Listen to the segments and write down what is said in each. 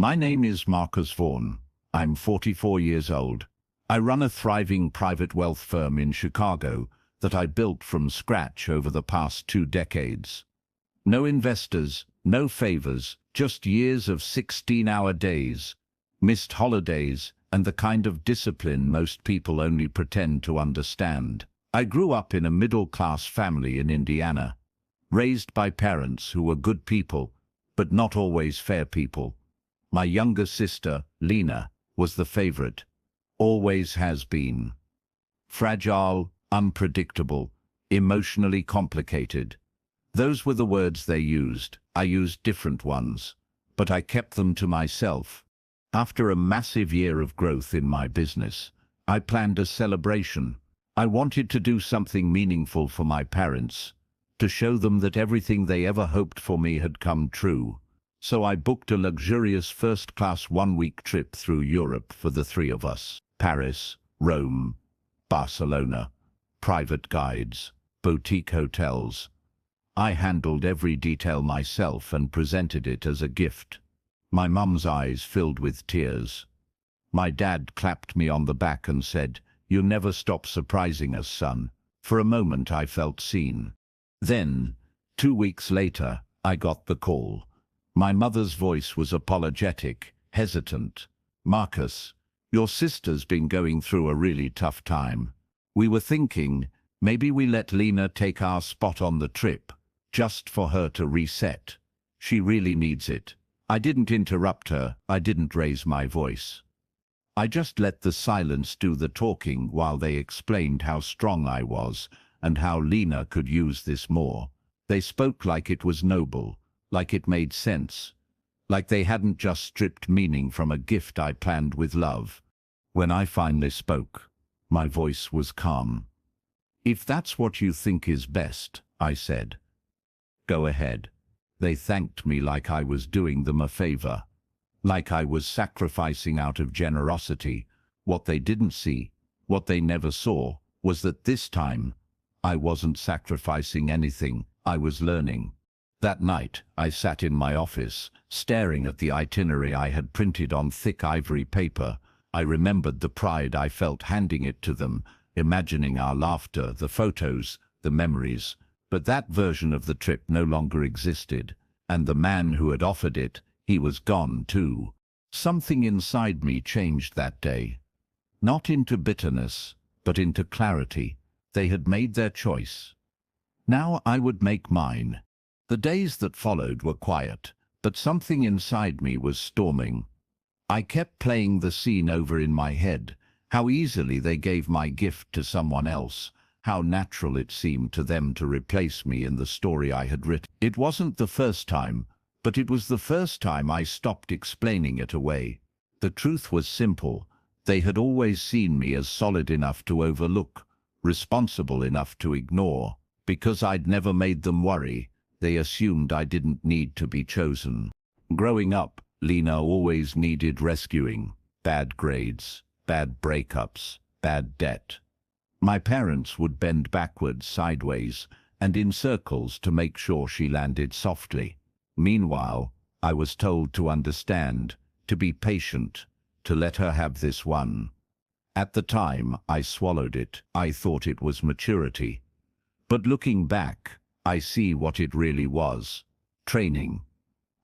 My name is Marcus Vaughan. I'm 44 years old. I run a thriving private wealth firm in Chicago that I built from scratch over the past 2 decades. No investors, no favors, just years of 16-hour days, missed holidays, and the kind of discipline most people only pretend to understand. I grew up in a middle-class family in Indiana, raised by parents who were good people, but not always fair people. My younger sister, Lena, was the favorite, always has been. Fragile, unpredictable, emotionally complicated. Those were the words they used. I used different ones, but I kept them to myself. After a massive year of growth in my business, I planned a celebration. I wanted to do something meaningful for my parents, to show them that everything they ever hoped for me had come true. So I booked a luxurious first-class 1-week trip through Europe for the 3 of us. Paris, Rome, Barcelona, private guides, boutique hotels. I handled every detail myself and presented it as a gift. My mum's eyes filled with tears. My dad clapped me on the back and said, "You never stop surprising us, son." For a moment I felt seen. Then, 2 weeks later, I got the call. My mother's voice was apologetic, hesitant. "Marcus, your sister's been going through a really tough time. We were thinking, maybe we let Lena take our spot on the trip, just for her to reset. She really needs it." I didn't interrupt her, I didn't raise my voice. I just let the silence do the talking while they explained how strong I was and how Lena could use this more. They spoke like it was noble, like it made sense, like they hadn't just stripped meaning from a gift I planned with love. When I finally spoke, my voice was calm. "If that's what you think is best," I said, "go ahead." They thanked me like I was doing them a favor, like I was sacrificing out of generosity. What they didn't see, what they never saw, was that this time, I wasn't sacrificing anything, I was learning. That night, I sat in my office, staring at the itinerary I had printed on thick ivory paper. I remembered the pride I felt handing it to them, imagining our laughter, the photos, the memories. But that version of the trip no longer existed, and the man who had offered it, he was gone too. Something inside me changed that day. Not into bitterness, but into clarity. They had made their choice. Now I would make mine. The days that followed were quiet, but something inside me was storming. I kept playing the scene over in my head, how easily they gave my gift to someone else, how natural it seemed to them to replace me in the story I had written. It wasn't the first time, but it was the first time I stopped explaining it away. The truth was simple. They had always seen me as solid enough to overlook, responsible enough to ignore. Because I'd never made them worry, they assumed I didn't need to be chosen. Growing up, Lena always needed rescuing. Bad grades, bad breakups, bad debt. My parents would bend backwards, sideways, and in circles to make sure she landed softly. Meanwhile, I was told to understand, to be patient, to let her have this one. At the time, I swallowed it. I thought it was maturity. But looking back, I see what it really was. Training.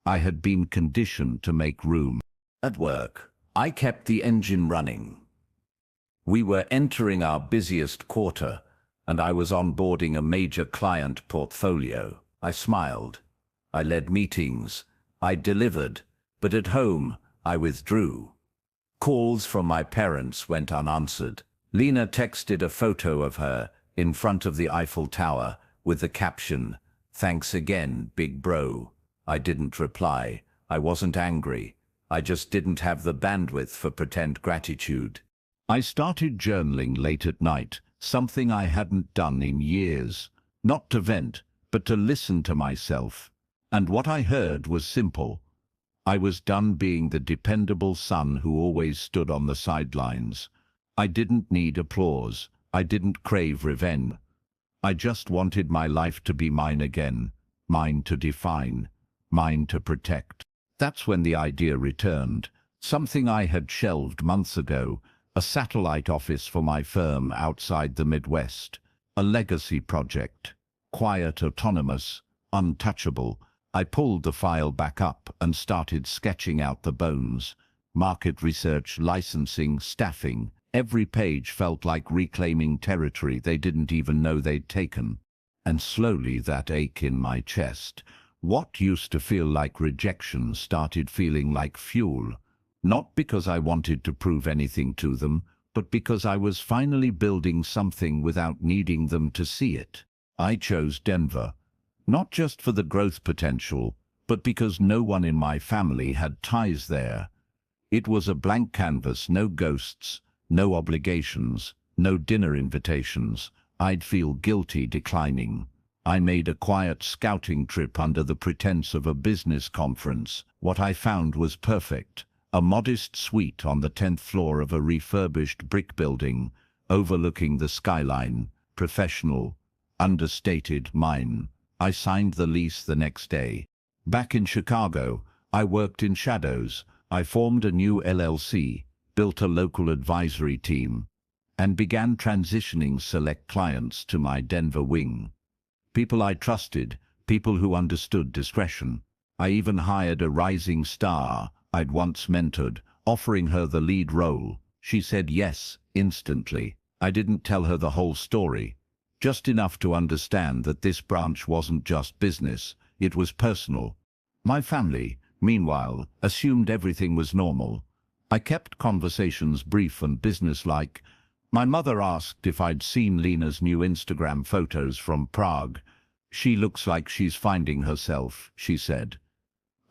I had been conditioned to make room. At work, I kept the engine running. We were entering our busiest quarter, and I was onboarding a major client portfolio. I smiled. I led meetings. I delivered. But at home, I withdrew. Calls from my parents went unanswered. Lena texted a photo of her in front of the Eiffel Tower with the caption, "Thanks again, big bro." I didn't reply. I wasn't angry. I just didn't have the bandwidth for pretend gratitude. I started journaling late at night, something I hadn't done in years. Not to vent, but to listen to myself. And what I heard was simple. I was done being the dependable son who always stood on the sidelines. I didn't need applause. I didn't crave revenge. I just wanted my life to be mine again, mine to define, mine to protect. That's when the idea returned, something I had shelved months ago, a satellite office for my firm outside the Midwest, a legacy project, quiet, autonomous, untouchable. I pulled the file back up and started sketching out the bones. Market research, licensing, staffing. Every page felt like reclaiming territory they didn't even know they'd taken. And slowly that ache in my chest, what used to feel like rejection, started feeling like fuel. Not because I wanted to prove anything to them, but because I was finally building something without needing them to see it. I chose Denver, not just for the growth potential, but because no one in my family had ties there. It was a blank canvas, no ghosts, no obligations, no dinner invitations. I'd feel guilty declining. I made a quiet scouting trip under the pretense of a business conference. What I found was perfect. A modest suite on the 10th floor of a refurbished brick building, overlooking the skyline. Professional, understated, mine. I signed the lease the next day. Back in Chicago, I worked in shadows. I formed a new LLC, built a local advisory team, and began transitioning select clients to my Denver wing. People I trusted, people who understood discretion. I even hired a rising star I'd once mentored, offering her the lead role. She said yes, instantly. I didn't tell her the whole story, just enough to understand that this branch wasn't just business, it was personal. My family, meanwhile, assumed everything was normal. I kept conversations brief and businesslike. My mother asked if I'd seen Lena's new Instagram photos from Prague. She looks like she's finding herself, she said.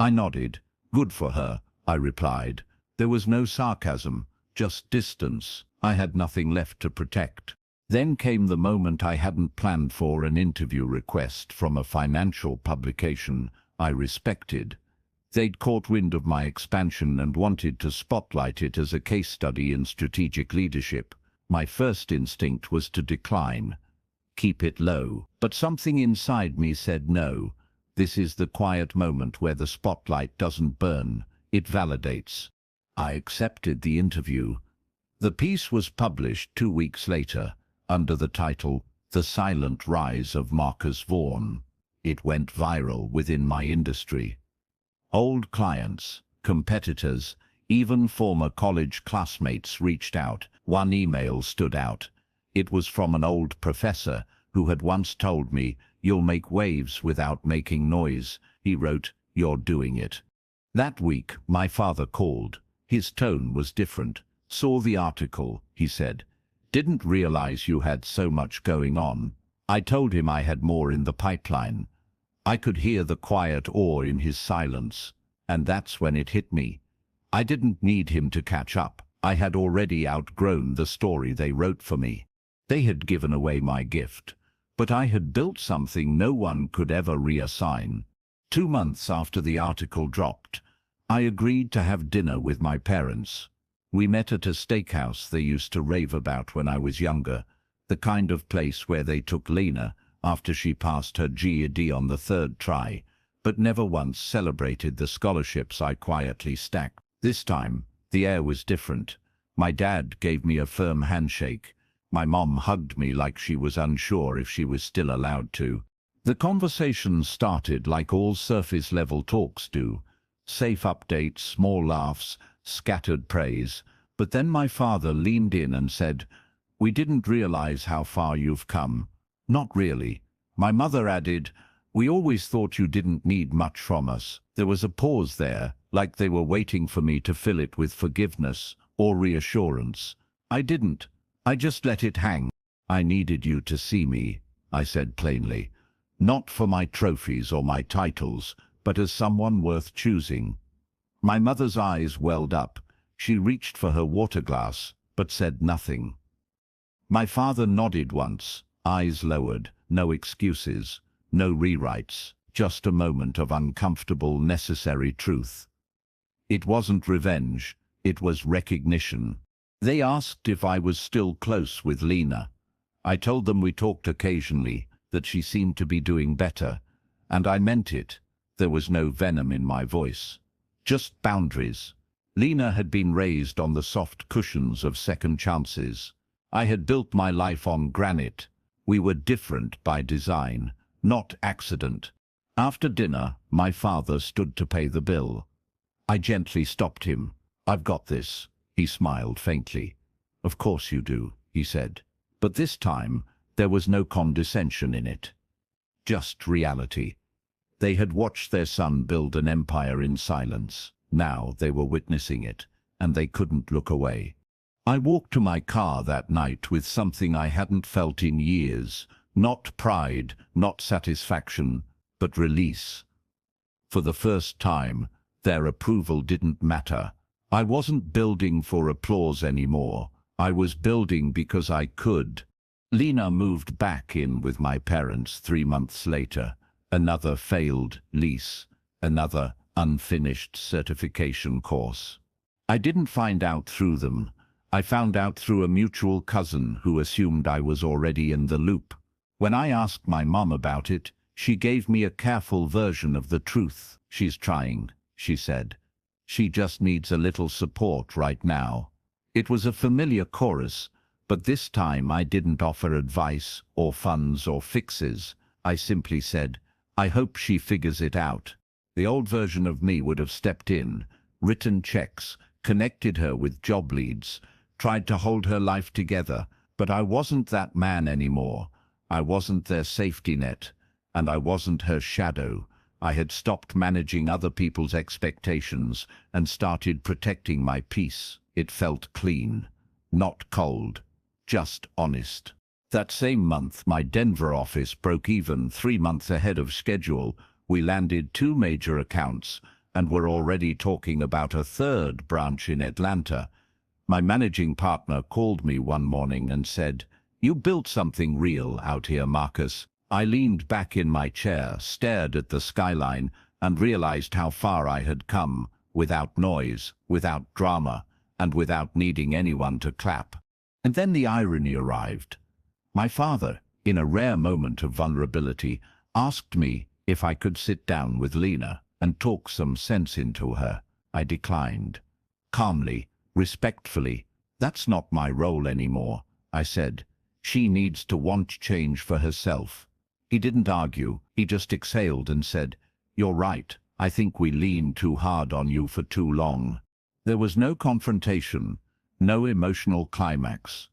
I nodded. Good for her, I replied. There was no sarcasm, just distance. I had nothing left to protect. Then came the moment I hadn't planned for, an interview request from a financial publication I respected. They'd caught wind of my expansion and wanted to spotlight it as a case study in strategic leadership. My first instinct was to decline, keep it low. But something inside me said no. This is the quiet moment where the spotlight doesn't burn, it validates. I accepted the interview. The piece was published 2 weeks later, under the title, The Silent Rise of Marcus Vaughan. It went viral within my industry. Old clients, competitors, even former college classmates reached out. One email stood out. It was from an old professor who had once told me, "You'll make waves without making noise." He wrote, "You're doing it." That week, my father called. His tone was different. "Saw the article," he said. "Didn't realize you had so much going on." I told him I had more in the pipeline. I could hear the quiet awe in his silence, and that's when it hit me. I didn't need him to catch up. I had already outgrown the story they wrote for me. They had given away my gift, but I had built something no one could ever reassign. 2 months after the article dropped, I agreed to have dinner with my parents. We met at a steakhouse they used to rave about when I was younger, the kind of place where they took Lena after she passed her GED on the 3rd try, but never once celebrated the scholarships I quietly stacked. This time, the air was different. My dad gave me a firm handshake. My mom hugged me like she was unsure if she was still allowed to. The conversation started like all surface-level talks do. Safe updates, small laughs, scattered praise. But then my father leaned in and said, "We didn't realize how far you've come." "Not really." My mother added, "We always thought you didn't need much from us." There was a pause there, like they were waiting for me to fill it with forgiveness or reassurance. I didn't. I just let it hang. "I needed you to see me," I said plainly. "Not for my trophies or my titles, but as someone worth choosing." My mother's eyes welled up. She reached for her water glass, but said nothing. My father nodded once, eyes lowered, no excuses, no rewrites, just a moment of uncomfortable, necessary truth. It wasn't revenge, it was recognition. They asked if I was still close with Lena. I told them we talked occasionally, that she seemed to be doing better, and I meant it. There was no venom in my voice, Just boundaries. Lena had been raised on the soft cushions of second chances. I had built my life on granite. We were different by design, not accident. After dinner, my father stood to pay the bill. I gently stopped him. "I've got this." He smiled faintly. "Of course you do," he said. But this time, there was no condescension in it. Just reality. They had watched their son build an empire in silence. Now they were witnessing it, and they couldn't look away. I walked to my car that night with something I hadn't felt in years. Not pride, not satisfaction, but release. For the first time, their approval didn't matter. I wasn't building for applause anymore. I was building because I could. Lena moved back in with my parents 3 months later. Another failed lease, another unfinished certification course. I didn't find out through them. I found out through a mutual cousin who assumed I was already in the loop. When I asked my mom about it, she gave me a careful version of the truth. "She's trying," she said. "She just needs a little support right now." It was a familiar chorus, but this time I didn't offer advice or funds or fixes. I simply said, "I hope she figures it out." The old version of me would have stepped in, written checks, connected her with job leads, tried to hold her life together, but I wasn't that man anymore. I wasn't their safety net, and I wasn't her shadow. I had stopped managing other people's expectations and started protecting my peace. It felt clean, not cold, just honest. That same month, my Denver office broke even 3 months ahead of schedule. We landed 2 major accounts and were already talking about a 3rd branch in Atlanta. My managing partner called me one morning and said, "You built something real out here, Marcus." I leaned back in my chair, stared at the skyline, and realized how far I had come, without noise, without drama, and without needing anyone to clap. And then the irony arrived. My father, in a rare moment of vulnerability, asked me if I could sit down with Lena and talk some sense into her. I declined. Calmly, respectfully. "That's not my role anymore," I said. "She needs to want change for herself." He didn't argue. He just exhaled and said, "You're right. I think we leaned too hard on you for too long." There was no confrontation, no emotional climax,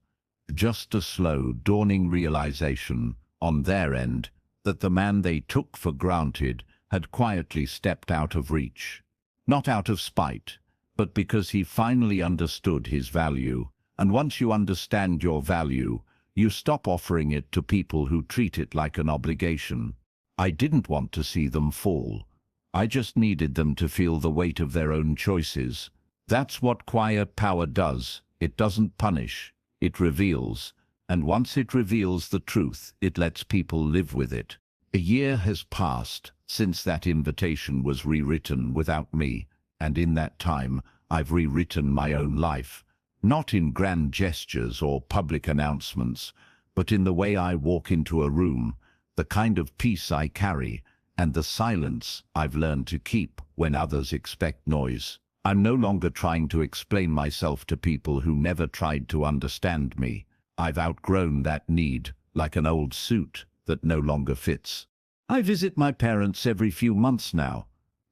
just a slow, dawning realization on their end that the man they took for granted had quietly stepped out of reach. Not out of spite, but because he finally understood his value. And once you understand your value, you stop offering it to people who treat it like an obligation. I didn't want to see them fall. I just needed them to feel the weight of their own choices. That's what quiet power does. It doesn't punish, it reveals. And once it reveals the truth, it lets people live with it. A year has passed since that invitation was rewritten without me, and in that time, I've rewritten my own life. Not in grand gestures or public announcements, but in the way I walk into a room, the kind of peace I carry, and the silence I've learned to keep when others expect noise. I'm no longer trying to explain myself to people who never tried to understand me. I've outgrown that need, like an old suit that no longer fits. I visit my parents every few months now.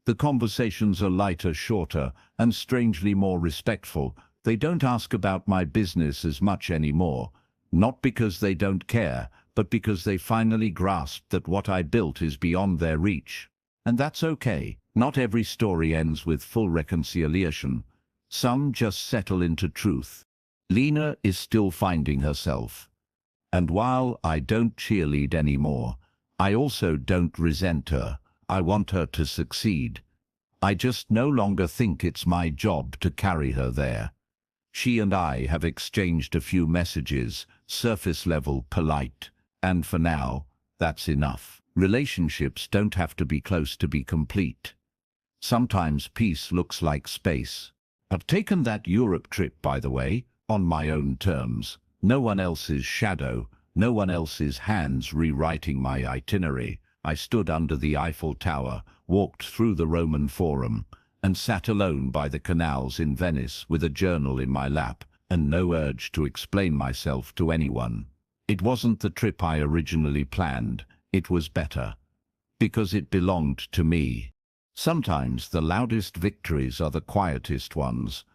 The conversations are lighter, shorter, and strangely more respectful. They don't ask about my business as much anymore, not because they don't care, but because they finally grasped that what I built is beyond their reach. And that's okay. Not every story ends with full reconciliation. Some just settle into truth. Lena is still finding herself. And while I don't cheerlead anymore, I also don't resent her. I want her to succeed. I just no longer think it's my job to carry her there. She and I have exchanged a few messages, surface level, polite, and for now, that's enough. Relationships don't have to be close to be complete. Sometimes peace looks like space. I've taken that Europe trip, by the way, on my own terms. No one else's shadow, no one else's hands rewriting my itinerary. I stood under the Eiffel Tower, walked through the Roman Forum, and sat alone by the canals in Venice with a journal in my lap and no urge to explain myself to anyone. It wasn't the trip I originally planned, it was better. Because it belonged to me. Sometimes the loudest victories are the quietest ones,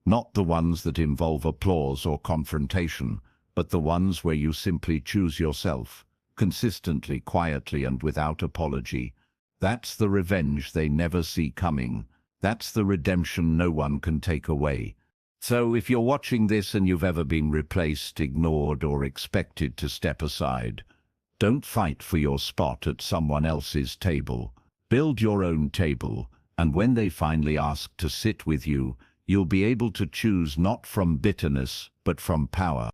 not the ones that involve applause or confrontation, but the ones where you simply choose yourself, consistently, quietly, and without apology. That's the revenge they never see coming. That's the redemption no one can take away. So if you're watching this and you've ever been replaced, ignored, or expected to step aside, don't fight for your spot at someone else's table. Build your own table, and when they finally ask to sit with you, you'll be able to choose not from bitterness, but from power.